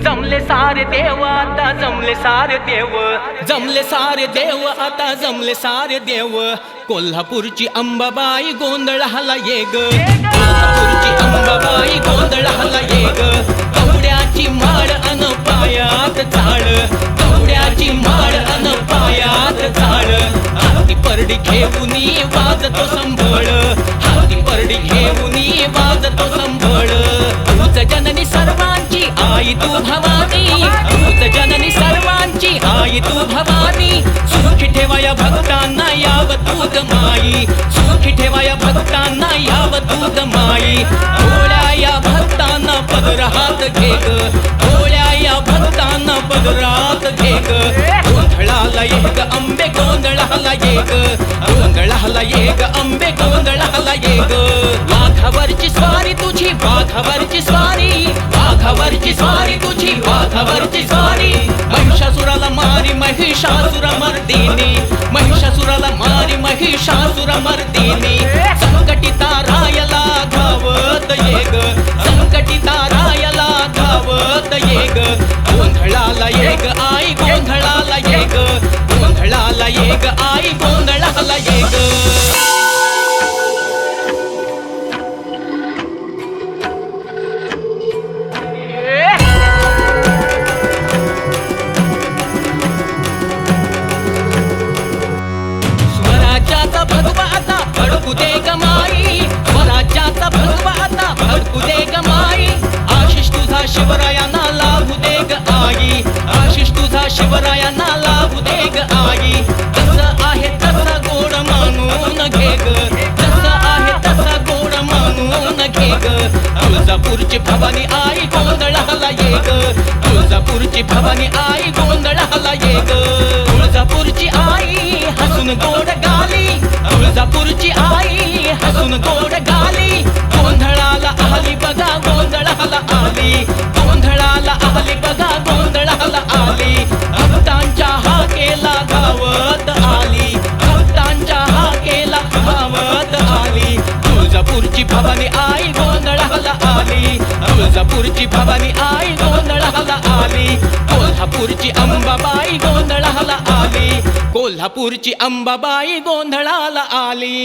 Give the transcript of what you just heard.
जमले सारे देव आता जमले सारे देव, जमले सारे देव आता जमले सारे देव। कोल्हापूरची अंबाबाई गोंधळाला ये ग, कोल्हापूरची अंबाबाई गोंधळाला ये ग। कवड्याची माळ अन पायात झाड, कवड्याची माळ अन पायात झाड। हाती परडी घेऊनी वाजतो संभळ, हाती परडी घेऊनी वाजतो संभळ। तूच जननी सर्वांची आई तू भवानी, तूच जननी सर्वांची आई तू भवानी। सुखी ठेवाया भक्तांना याव तूच माई, सुखी ठेवाया भक्तांना याव तूच माई। भोळ्या या भक्तांना पदरात घे ग, भोळ्या या भक्तांना पदरात घे ग। गोंधळाला ये ग अंबे गोंधळाला ये ग, गोंधळाला ये ग अंबे गोंधळाला ये ग। वाघावरची स्वारी तुझी, वाघावरची स्वारी, वाघावरची स्वारी तुझी, वाघावरची स्वारी। महिषासुराला मारी महिषासुर मर्दिनी, महिषासुराला मारी महिषासुर मर्दिनी। संकटी तारायला धावत ये ग, संकटी तारायला धावत ये ग। गोंधळाला ये ग आई गोंधळाला ये ग, गोंधळाला ये ग आई गोंधळाला ये ग। स्वराज्याचा भगवा आता भडकू दे ग माई, स्वराज्याचा भगवा आता भडकू दे ग माई। आशिष तुझा शिवरायांना लाभू दे ग आई, आशिष तुझा शिवरायांना लाभू दे ग आई। जसं आहे तसं गोड मानून घे ग, जसं आहे तसं गोड मानून घे ग। तुळजापूरची भवानी आई गोंधळाला ये ग, तुळजापूरची भवानी आई गोंधळाला ये ग। तुळजापूरची आई हसून गोड गाली, तुळजापूरची आई हसून गोड गाली। गोंधळाला आली बघा गोंधळाला आली, गोंधळाला आली बघा गोंधळाला आली। भक्तांच्या हाकेला धावत आली, भक्तांच्या हाकेला धावत आली। तुळजापूरची भवानी आई गोंधळाला आली, तुळजापूरची भवानी आई गोंधळाला आली। कोल्हापूरची अंबाबाई गोंधळाला आली, कोल्हापूरची अंबाबाई गोंधळाला आली।